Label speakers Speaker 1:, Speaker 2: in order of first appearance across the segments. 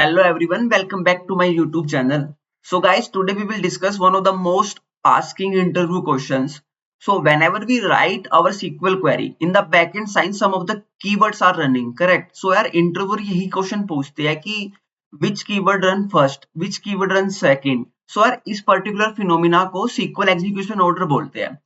Speaker 1: Hello everyone, welcome back to my YouTube channel. So guys, today we will discuss one of the most asking interview questions. So whenever we write our SQL query in the backend side, some of the keywords are running, correct? So यार interviewer यही question पूछते हैं कि which keyword run first, which keyword run second. So यार इस particular phenomena को SQL execution order बोलते हैं.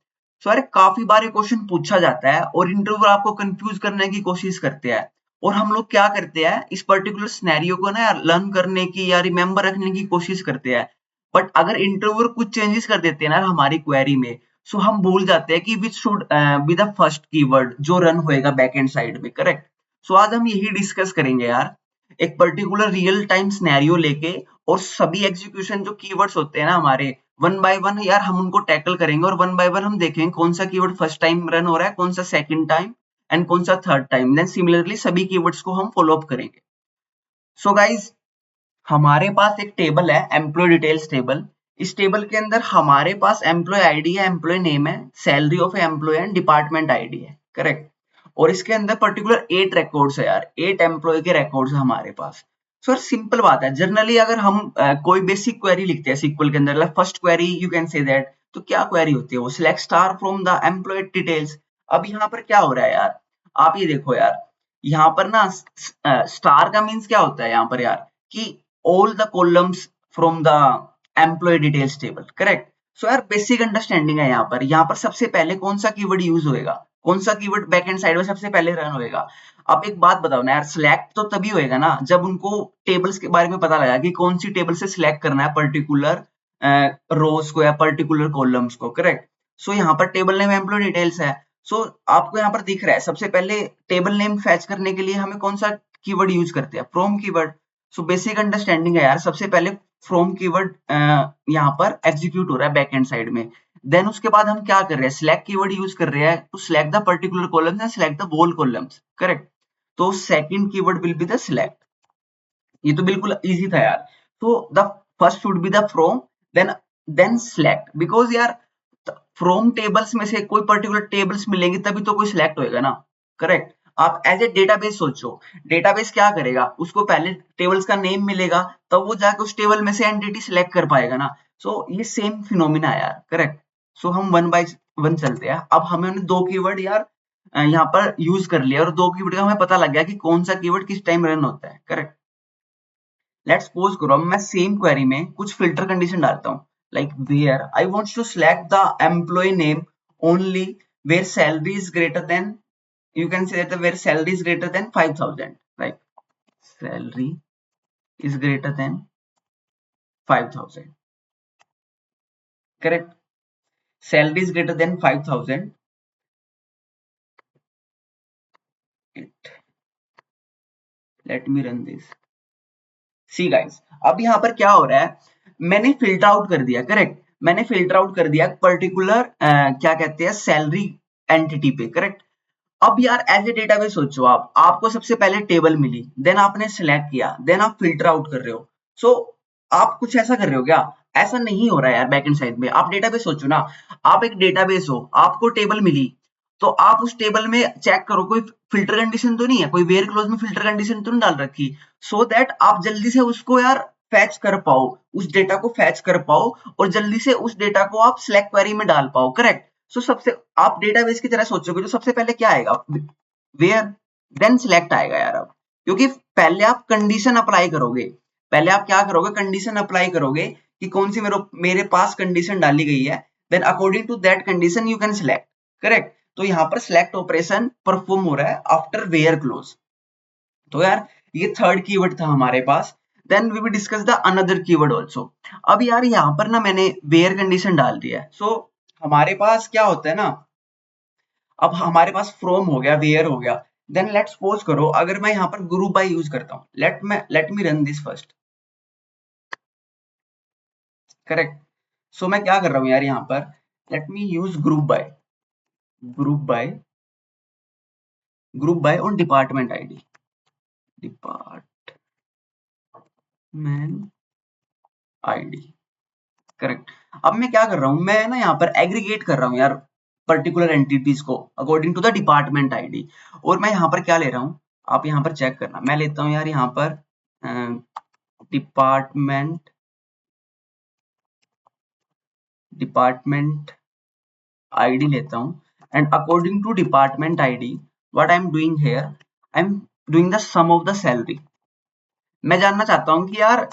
Speaker 1: So यार काफी बार ये क्वेश्चन पूछा जाता है और इंटरव्यूअर आपको कंफ्यूज करने की कोशिश करते हैं. और हम लोग क्या करते हैं इस पर्टिकुलर सिनेरियो को ना लर्न करने की या रिमेम्बर रखने की कोशिश करते हैं. बट अगर इंटरव्यूअर कुछ चेंजेस कर देते हैं ना हमारी क्वेरी में, सो हम भूल जाते हैं कि which should be the first keyword जो रन होएगा बैकएंड साइड में, करेक्ट? सो आज हम यही डिस्कस करेंगे यार, एक पर्टिकुलर रियल टाइम सिनेरियो लेके, और सभी एग्जीक्यूशन जो कीवर्ड्स होते हैं ना हमारे, वन बाय वन यार हम उनको टैकल करेंगे और वन बाय वन हम देखेंगे कौन सा कीवर्ड फर्स्ट टाइम रन हो रहा है, कौन सा सेकंड टाइम एंड कौन सा थर्ड टाइम. देन सिमिलरली सभी कीवर्ड्स को हम फॉलो अप करेंगे. सो गाइज, हमारे पास एक टेबल है एम्प्लॉय डिटेल्स टेबल. इस टेबल के अंदर हमारे पास एम्प्लॉय आईडी है, एम्प्लॉय नेम है, salary of employ and department ID है, करेक्ट? और इसके अंदर पर्टिकुलर 8 रिकॉर्ड्स है यार, 8 एम्प्लॉय के रिकॉर्ड्स है हमारे पास. सो सिंपल बात है, जनरली अगर हम कोई बेसिक क्वेरी लिखते हैं सीक्वल के अंदर, first query you can say that, तो क्या क्वेरी होती है वो, select star from the employ details. अब यहाँ पर क्या हो रहा है यार, आप ये देखो यार, यहाँ पर ना स्टार का मीन्स क्या होता है यहाँ पर यार, कि all the columns from the employee details table, correct? So यार बेसिक अंडरस्टैंडिंग है यहाँ पर सबसे पहले कौन सा कीवर्ड यूज होएगा, कौन सा कीवर्ड बैक एंड साइड में सबसे पहले रन होएगा. अब एक बात बताओ ना यार, सिलेक्ट तो तभी होएगा ना जब उनको टेबल्स के बारे में पता लगा कि कौन सी टेबल से सिलेक्ट करना है पर्टिकुलर रोज को या पर्टिकुलर कॉलम्स को, करेक्ट? सो यहाँ पर टेबल नेम एम्प्लॉय डिटेल्स है. सो आपको यहाँ पर दिख रहा है सबसे पहले टेबल नेम फैच करने के लिए हमें कौन सा कीवर्ड यूज करते हैं, from keyword. So basic understanding है यार, सबसे पहले फ्रॉम कीवर्ड यहाँ पर एग्जीक्यूट हो रहा है बैक एंड साइड में. देन उसके बाद हम क्या कर रहे हैं, सिलेक्ट कीवर्ड यूज कर रहे हैं to select the particular columns and select the whole columns, correct? तो second keyword will be the select. ये तो बिल्कुल इजी था यार. तो the first should be the from, then select, because यार फ्रॉम टेबल्स में से कोई पर्टिकुलर टेबल्स मिलेंगे तभी तो कोई सिलेक्ट होएगा ना, करेक्ट? आप एज ए डेटाबेस सोचो, डेटाबेस क्या करेगा, उसको पहले टेबल्स का नेम मिलेगा तब वो जाके उस टेबल में से एंटिटी सिलेक्ट कर पाएगा ना. सो ये सेम फिनोमिना है यार, करेक्ट? सो हम वन बाय वन चलते हैं. अब हमें दो कीवर्ड यार यहाँ पर यूज कर लिया और दो कीवर्ड का हमें पता लग गया कि कौन सा कीवर्ड किस टाइम रन होता है, करेक्ट? लेट्स सपोज करो मैं सेम क्वेरी में कुछ फिल्टर कंडीशन डालता हूँ, like where I wants to select the employ name only where salary is greater than, you can say that where salary is greater than 5,000, right? Salary is greater than 5,000, correct? Salary is greater than 5,000. Let me run this. See guys, अब यहाँ पर क्या हो रहा है, मैंने filter out कर दिया, करेक्ट? मैंने फिल्टर आउट कर दिया पर्टिकुलर क्या कहते हैं सैलरी एंटिटी पे, करेक्ट? अब यार एज ए डेटाबेस सोचो, आप आपको सबसे पहले टेबल मिली, देन आपने सिलेक्ट किया, देन आप फिल्टर आउट कर रहे हो. सो आप कुछ ऐसा कर रहे हो क्या, ऐसा नहीं हो रहा है यार बैकएंड साइड में. आप डेटाबेस सोचो ना, आप एक डेटाबेस हो, आपको टेबल मिली, तो आप उस टेबल में चेक करो कोई फिल्टर कंडीशन तो नहीं है, कोई वेयर क्लोज में फिल्टर कंडीशन तो नहीं डाल रखी, सो दैट आप जल्दी से उसको यार फैच कर पाओ, उस डेटा को फैच कर पाओ और जल्दी से उस डेटा को आप सिलेक्ट क्वेरी में डाल पाओ, करेक्ट? सो सबसे आप डेटाबेस की तरह सोचोगे तो सबसे पहले क्या आएगा, वेयर, देन सिलेक्ट आएगा यार. अब क्योंकि पहले आप कंडीशन अप्लाई करोगे, पहले आप क्या करोगे, कंडीशन अप्लाई करोगे कि कौन सी मेरे पास कंडीशन डाली गई है, then according to that condition you can select, correct? तो यहाँ पर सिलेक्ट ऑपरेशन परफॉर्म हो रहा है आफ्टर वेयर क्लोज. तो यार ये थर्ड कीवर्ड था हमारे पास. Then we will discuss the another keyword also. अब यार यहाँ पर ना मैंने वेयर कंडीशन डाल दिया है, सो हमारे पास क्या होता है ना, अब हमारे पास फ्रॉम हो गया, वेयर हो गया. देन लेट्स सपोज करो अगर मैं यहाँ पर ग्रुप बाय यूज करता हूँ, let me run this first, correct? So मैं क्या कर रहा हूँ यार यहाँ पर, let me use group by on department ID, department ID, correct? अब मैं क्या कर रहा हूँ, मैं ना यहाँ पर एग्रीगेट कर रहा हूँ यार पर्टिकुलर एंटिटीज को according to the department ID. और मैं यहाँ पर क्या ले रहा हूँ, आप यहाँ पर चेक करना, मैं लेता हूँ यार यहाँ पर डिपार्टमेंट आईडी लेता हूं, and according to department ID what I am doing here, I am doing the sum of the salary. मैं जानना चाहता हूं कि यार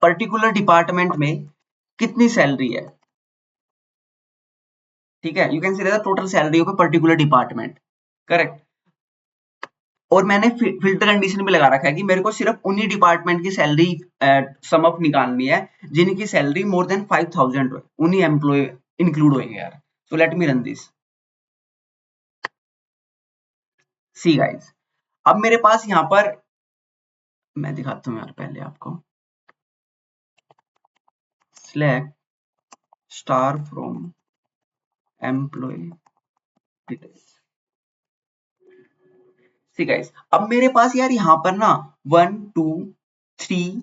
Speaker 1: पर्टिकुलर डिपार्टमेंट में कितनी सैलरी है। ठीक है, you can see the total salary of a particular department, correct. और मैंने फिल्टर कंडीशन भी लगा रखा है कि मेरे को सिर्फ उन्हीं डिपार्टमेंट की सैलरी सम अप निकालनी है जिनकी सैलरी मोर देन 5000 हो, उन्हीं एम्प्लॉय इंक्लूड होंगे यार। So let me run this. See guys, अब मेरे पास यहाँ पर मैं दिखाता हूँ यार पहले आपको, select star from employ details. ठीक है, अब मेरे पास यार यहाँ पर ना 1 2 3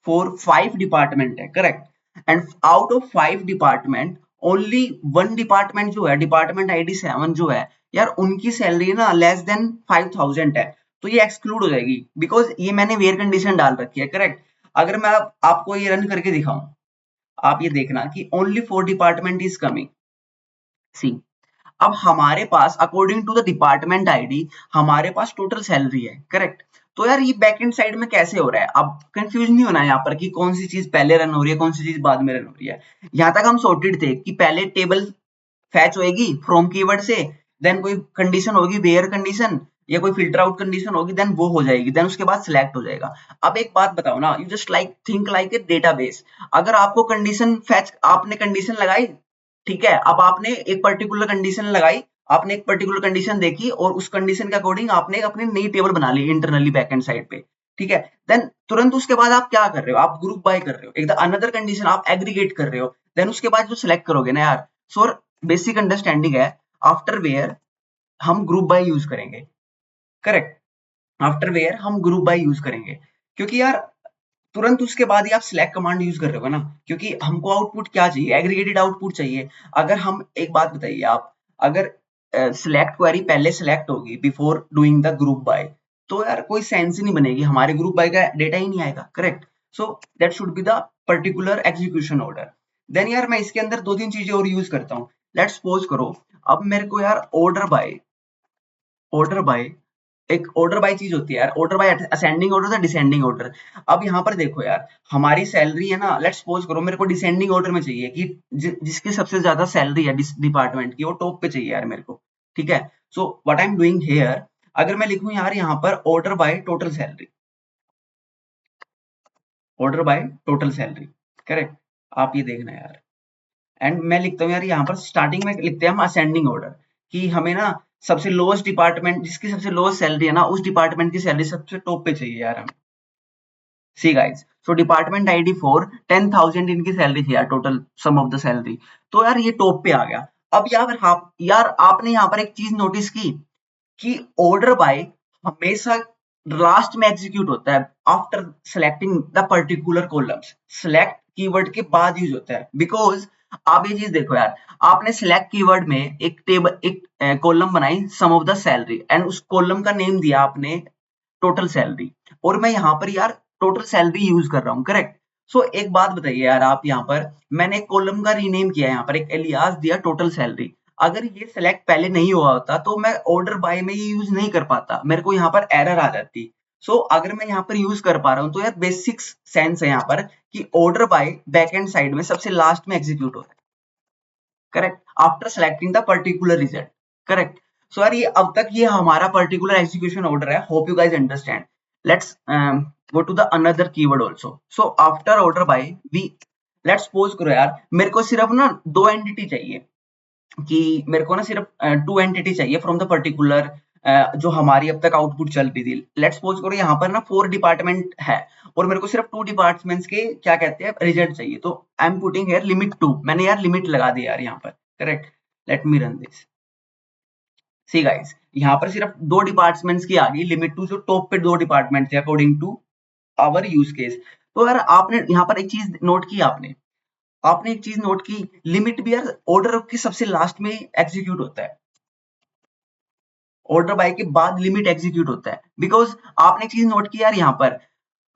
Speaker 1: 4 5 डिपार्टमेंट है, correct. And out of 5 department only 1 department जो है, डिपार्टमेंट आईडी 7 जो है यार, उनकी सैलरी ना लेस देन 5000 है, तो ये एक्सक्लूड हो जाएगी बिकॉज ये मैंने वेयर कंडीशन डाल रखी है, करेक्ट। अगर मैं आपको ये रन करके दिखाऊं, आप ये देखना कि only 4 department is coming. See, अब हमारे पास according to the department ID हमारे पास टोटल सैलरी है, करेक्ट। तो यार ये बैक एंड साइड में कैसे हो रहा है, अब कंफ्यूज नहीं होना है यहाँ पर कि कौन सी चीज पहले रन हो रही है, कौन सी चीज बाद में रन हो रही है। यहाँ तक हम सॉर्टेड थे कि पहले टेबल फैच होएगी फ्रॉम कीवर्ड से, देन कोई कंडीशन होगी वेयर कंडीशन या कोई फिल्टर आउट कंडीशन होगी, देन वो हो जाएगी, देन उसके बाद सिलेक्ट हो जाएगा। अब एक बात बताओ ना, you just like think like a database. अगर आपको कंडीशन फैच, आपने कंडीशन लगाई, ठीक है, अब आपने एक पर्टिकुलर कंडीशन लगाई, आपने एक पर्टिकुलर कंडीशन देखी और उस कंडीशन के अकॉर्डिंग आपने अपनी नई टेबल बना ली इंटरनली बैकएंड साइड पे, ठीक है। देन तुरंत उसके बाद आप क्या कर रहे हो, आप ग्रुप बाय कर रहे हो, एक अनदर कंडीशन आप एग्रीगेट कर रहे हो, देन उसके बाद जो सिलेक्ट करोगे ना यार। सो बेसिक अंडरस्टैंडिंग है, आफ्टर वेयर हम ग्रुप बाय यूज करेंगे, करेक्ट। आफ्टर वेयर हम ग्रुप बाय यूज करेंगे, क्योंकि यार तुरंत उसके बाद ही आप सिलेक्ट कमांड यूज कर रहे हो ना, क्योंकि हमको आउटपुट क्या चाहिए, एग्रीगेटेड आउटपुट चाहिए। अगर हम, एक बात बताइए आप, अगर सिलेक्ट क्वेरी पहले सिलेक्ट होगी before doing the group by, तो यार कोई सेंस ही नहीं बनेगी, हमारे ग्रुप बाय का डेटा ही नहीं आएगा, correct. So that should be the particular execution order. Then यार मैं इसके अंदर 2-3 चीजें और यूज करता हूँ। लेट्स सपोज करो अब मेरे को यार ऑर्डर बाय एक ऑर्डर बाय चीज होती है यार, ऑर्डर बाय असेंडिंग ऑर्डर या डिसेंडिंग ऑर्डर। अब यहाँ पर देखो यार, हमारी सैलरी है ना, लेट्स सपोज करो मेरे को डिसेंडिंग ऑर्डर में चाहिए कि जिसकी सबसे ज्यादा सैलरी है डिपार्टमेंट की, वो टॉप पे चाहिए यार मेरे को, ठीक है। So what I am doing here, अगर मैं लिखूं यार यहाँ पर order by total salary, order by total salary, correct. आप ये देखना यार, एंड मैं लिखता हूँ यार यहाँ पर स्टार्टिंग में लिखते हैं हम असेंडिंग ऑर्डर, कि हमें ना सबसे लोएस्ट डिपार्टमेंट जिसकी सबसे लोएस्ट सैलरी है ना, उस डिपार्टमेंट की सैलरी सबसे टॉप पे चाहिए यार हमें। सी गाइस, सो डिपार्टमेंट आईडी 4 10,000 इनकी सैलरी थी यार, total sum of the salary. तो यार ये टॉप पे आ गया। अब यार आपने यहाँ पर एक चीज नोटिस की कि ऑर्डर बाय हमेशा लास्ट में एग्जीक्यूट होता है after selecting the particular columns, select keyword के बाद यूज होता है। बिकॉज आप ये चीज देखो यार, आपने सेलेक्ट कीवर्ड में एक टेबल, एक कॉलम बनाई सम ऑफ द सैलरी, एंड उस कॉलम का नेम दिया आपने टोटल सैलरी, और मैं यहाँ पर यार टोटल सैलरी यूज कर रहा हूँ, करेक्ट। सो एक बात बताइए यार आप, यहाँ पर मैंने एक कॉलम का रीनेम किया, यहाँ पर एक एलियास दिया टोटल सैलरी। अगर ये सेलेक्ट पहले नहीं हुआ होता तो मैं ऑर्डर बाय में ये यूज नहीं कर पाता, मेरे को यहाँ पर एरर आ जाती। सो अगर मैं यहाँ पर यूज कर पा रहा हूँ तो यार बेसिक सेंस है यहाँ पर कि order by back end side में सबसे लास्ट में एग्जीक्यूट होता है, correct, after selecting the particular result, correct. So यार ये अब तक ये हमारा पर्टिकुलर एग्जीक्यूशन ऑर्डर है, hope you guys understand. Let's go to the another keyword also. So after order by we, let's suppose करो यार मेरे को सिर्फ ना 2 एंटिटी चाहिए, कि मेरे को ना सिर्फ 2 एंटिटी चाहिए फ्रॉम द पर्टिकुलर जो हमारी अब तक आउटपुट चल रही थी। लेट्स सपोज करो यहाँ पर ना 4 डिपार्टमेंट है और मेरे को सिर्फ 2 डिपार्टमेंट्स के क्या कहते हैं रिजल्ट चाहिए, तो आई एम पुटिंग हियर लिमिट 2, मैंने यार लिमिट लगा दी यार यहाँ पर, correct. Let me run this. See guys, यहाँ पर सिर्फ 2 डिपार्टमेंट्स की आ गई लिमिट 2, जो टॉप पे 2 डिपार्टमेंट थे according to our use case. तो यार आपने यहाँ पर एक चीज नोट की, आपने आपने एक चीज नोट की, लिमिट भी यार ऑर्डर के सबसे लास्ट में एग्जीक्यूट होता है, ऑर्डर बाय के बाद लिमिट एग्जीक्यूट होता है। बिकॉज आपने चीज नोट की यार यहाँ पर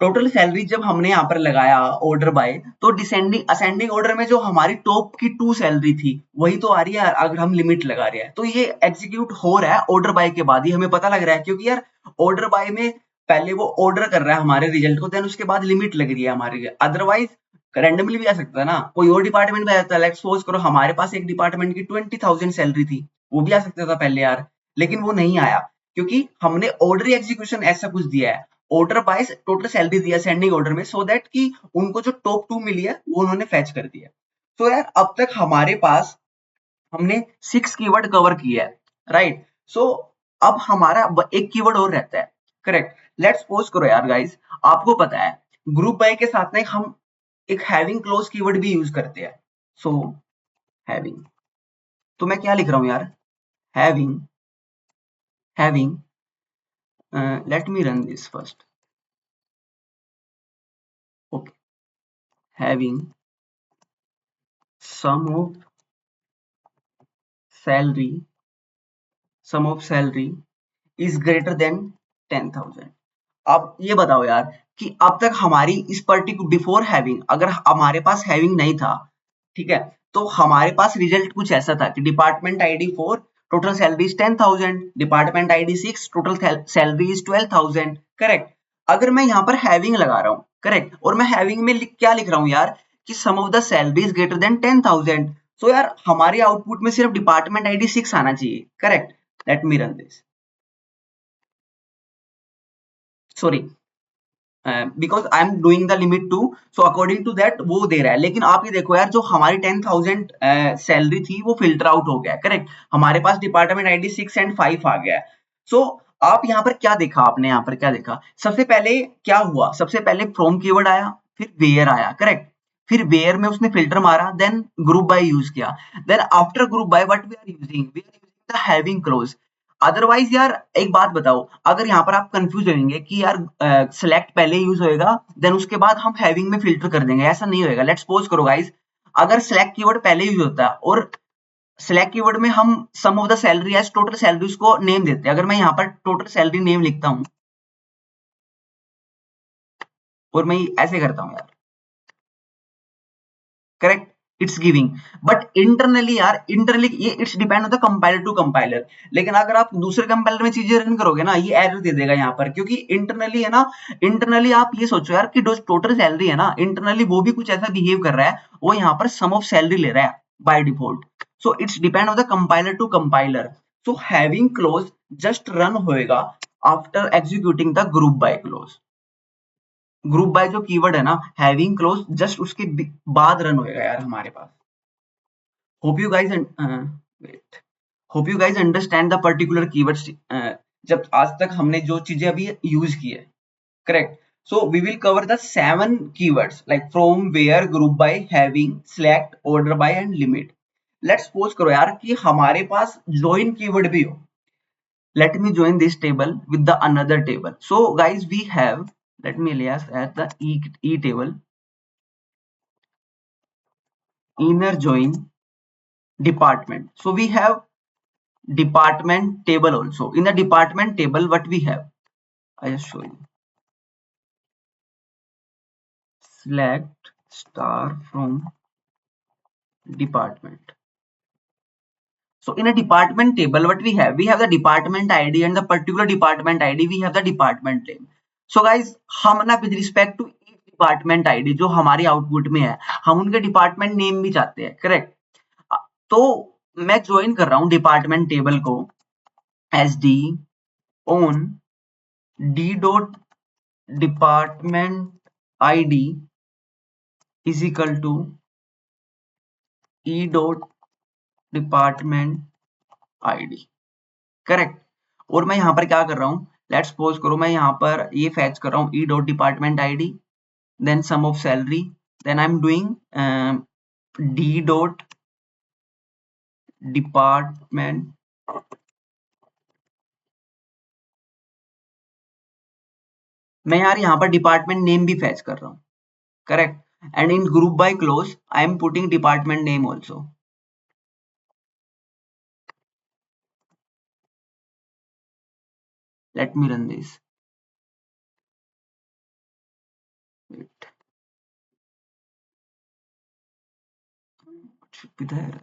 Speaker 1: टोटल सैलरी जब हमने यहाँ पर लगाया ऑर्डर बाय, तो डिसेंडिंग असेंडिंग ऑर्डर में जो हमारी टॉप की 2 सैलरी थी वही तो आ रही है अगर हम लिमिट लगा रहे हैं। तो ये एग्जीक्यूट हो रहा है ऑर्डर बाय के बाद, ये हमें पता लग रहा है, क्योंकि यार ऑर्डर बाय में पहले वो ऑर्डर कर रहा है हमारे रिजल्ट को, देन उसके बाद लिमिट लग रही है हमारे लिए। अदरवाइज रैंडमली भी आ सकता है ना, कोई और डिपार्टमेंट में आ जाता है। लेट्स सपोज करो हमारे पास एक डिपार्टमेंट की 20,000 सैलरी थी, वो भी आ सकता था पहले यार, लेकिन वो नहीं आया क्योंकि हमने ऑर्डर एग्जीक्यूशन ऐसा कुछ दिया है, ऑर्डर बाय टोटल सैलरी दिया सेंडिंग ऑर्डर में, सो दैट कि उनको जो टॉप 2 मिली है वो उन्होंने फैच कर दिया। तो यार अब तक हमारे पास हमने 6 कीवर्ड कवर किया है, राइट। सो अब हमारा एक कीवर्ड और रहता है, करेक्ट। लेट्स सपोज करो यार गाइस, आपको पता है ग्रुप बाय के साथ में हम एक हैविंग क्लोज कीवर्ड भी यूज करते हैं। सो हैविंग, तो मैं क्या लिख रहा हूं यार, having, having, let me run this first, okay, having sum of salary, sum of salary is greater than 10,000। अब ये बताओ यार कि अब तक हमारी इस पर्टिकुलर बिफोर हैविंग, अगर हमारे पास हैविंग नहीं था, ठीक है, तो हमारे पास रिजल्ट कुछ ऐसा था कि department ID 4 total salary is 10,000, department ID 6 total salary is 12,000, correct. अगर मैं यहाँ पर हैविंग लगा रहा हूँ, करेक्ट, और मैं हैविंग में क्या लिख रहा हूँ यार कि sum of the salary is greater than 10,000, तो यार हमारे आउटपुट में सिर्फ डिपार्टमेंट आईडी 6 आना चाहिए, correct. Let me run this, sorry, because I am doing the limit two, so according to that वो दे रहा है। लेकिन आप ये देखो यार, जो हमारी 10,000 सैलरी थी वो फिल्टर आउट हो गया, करेक्ट। हमारे पास डिपार्टमेंट आईडी 6 एंड 5 आ गया है। सो आप यहाँ पर क्या देखा, आपने यहाँ पर क्या देखा, सबसे पहले क्या हुआ, सबसे पहले फ्रॉम कीवर्ड आया, फिर वेयर आया, करेक्ट, फिर वेयर में उसने फिल्टर मारा, देन ग्रुप बाय यूज किया, then after group by what we are using the having clause. Otherwise यार एक बात बताओ, अगर यहाँ पर आप कंफ्यूज होंगे कि यार सेलेक्ट पहले यूज होएगा देन उसके बाद हम हैविंग में फिल्टर कर देंगे, ऐसा नहीं होएगा। लेट्स सपोज करो गाइस, अगर सेलेक्ट कीवर्ड पहले यूज होता है और सेलेक्ट कीवर्ड में हम sum of the salary as total salary उसको नेम देते हैं, अगर मैं यहाँ पर टोटल सैलरी नेम लिखता हूँ और मैं ऐसे करता हूँ यार, correct, it's giving, but internally यार, इंटरनली ये इट्स डिपेंड होता है कंपाइलर टू कंपाइलर। लेकिन अगर आप दूसरे कंपाइलर में चीजें रन करोगे ना, ये एरर दे देगा यहाँ पर, क्योंकि इंटरनली है ना, इंटरनली आप ये सोचो यार कि जो टोटल सैलरी है ना, इंटरनली वो भी कुछ ऐसा बिहेव कर रहा है, वो यहाँ पर सम ऑफ सैलरी ले रहा है by default. So it's depend on the compiler to compiler. So having clause just run होएगा after executing the group by clause. Group by जो कीवर्ड है ना, हैविंग क्लोज जस्ट उसके बाद रन होएगा यार हमारे पास। Hope you guys wait, hope you guys understand the particular keywords. जब आज तक हमने जो चीजें अभी यूज की है, correct. So we will cover the 7 keywords like from, where, group by, having, select, order by and limit। Let's suppose करो यार कि हमारे पास join कीवर्ड भी हो। Let me join this table with the another table। So guys we have, let me alias at the e table, inner join department। So we have department table also. In the department table what we have, I just show you, select star from department। So in a department table what we have the department id, and the particular department id we have the department name। So guys हम ना with respect to each department id जो हमारी output में है, हम उनके department name भी चाहते हैं, करेक्ट। तो मैं ज्वाइन कर रहा हूँ डिपार्टमेंट टेबल को as D on D dot department ID is equal to E dot department ID, correct. और मैं यहाँ पर क्या कर रहा हूँ, लेट्स सपोज करो मैं यहाँ पर ये फैच कर रहा हूँ E dot department ID, then sum of salary, then I am doing D dot department, मैं यार यहाँ पर डिपार्टमेंट नेम भी फैच कर रहा हूँ, correct. And in group by close I am putting department name also. Late me run this, with the error.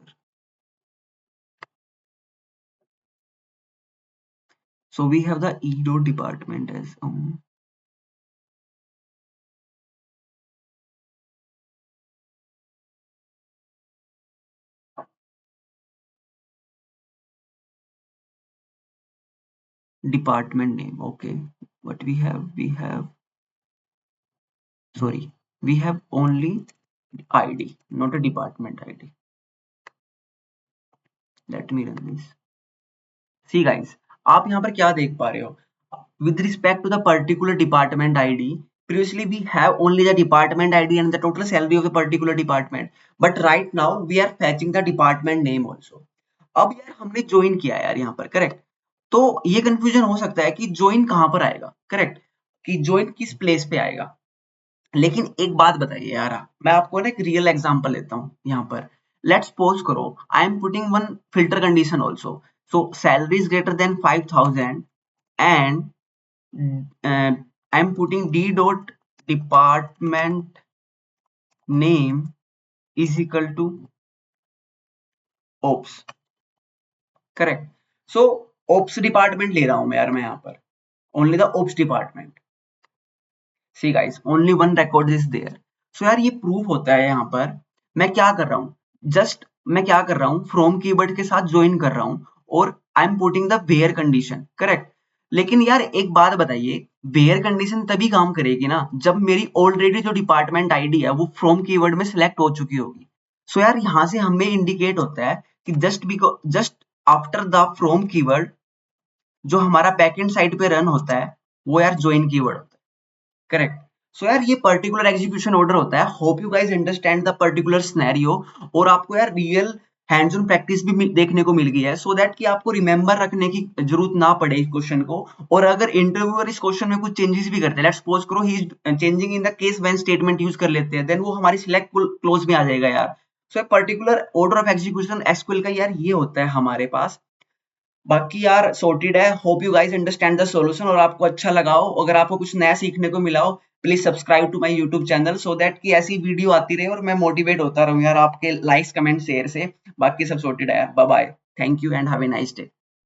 Speaker 1: So we have the e dot department as department name. Okay, what we have sorry, we have only ID, not a department ID. Let me run this. See guys, आप यहाँ पर क्या देख पा रहे हो? With respect to the particular department ID, previously we have only the department ID and the total salary of the particular department. But right now we are fetching the department name also. अब यार हमने join किया यार यहाँ पर, correct? तो ये confusion हो सकता है कि ज्वाइन कहाँ पर आएगा, करेक्ट? कि ज्वाइन किस प्लेस पे आएगा। लेकिन एक बात बताइए यार, मैं आपको ना एक रियल एग्जांपल लेता हूँ यहाँ पर। लेट्स सपोज करो I am putting one filter condition also, so salary is greater than 5000 and I am putting D dot department name is equal to ops, correct? So ops department ले रहा हूं मैं यार, मैं यहाँ पर only the ops department. See guys, only one record is there. So यार ये प्रूफ होता है यहाँ पर मैं क्या कर रहा हूँ, जस्ट मैं क्या कर रहा हूँ, फ्रॉम कीवर्ड के साथ ज्वाइन कर रहा हूँ और I am putting the where condition, correct? लेकिन यार एक बात बताइए, वेयर कंडीशन तभी काम करेगी ना जब मेरी ऑलरेडी जो डिपार्टमेंट आईडी है वो फ्रॉम कीवर्ड में सिलेक्ट हो चुकी होगी। सो यार यहाँ से हमें इंडिकेट होता है कि just after the from keyword जो हमारा बैकएंड साइड पे रन होता है वो यार ज्वाइन कीवर्ड होता है, करेक्ट? सो यार ये पर्टिकुलर एग्जीक्यूशन ऑर्डर होता है। Hope you guys understand the particular scenario और आपको यार रियल हैंड्स ऑन प्रैक्टिस भी देखने को मिल गई है, सो दैट कि आपको रिमेंबर रखने की जरूरत ना पड़े इस क्वेश्चन को। और अगर इंटरव्यूअर इस क्वेश्चन में कुछ चेंजेस भी करते हैं, लेट्स सपोज करो he is changing in the case when statement use कर लेते हैं, देन वो हमारी सिलेक्ट क्लोज में आ जाएगा यार। So particular order of execution SQL का यार ये होता है हमारे पास। बाकी यार सॉर्टेड है। Hope you guys understand the solution और आपको अच्छा लगा हो। अगर आपको कुछ नया सीखने को मिला हो, please subscribe to my YouTube channel so that कि ऐसी वीडियो आती रहे और मैं मोटिवेट होता रहूं यार आपके लाइक्स कमेंट शेयर से। बाकी सब सॉर्टेड है यार। Bye bye, thank you and have a nice day.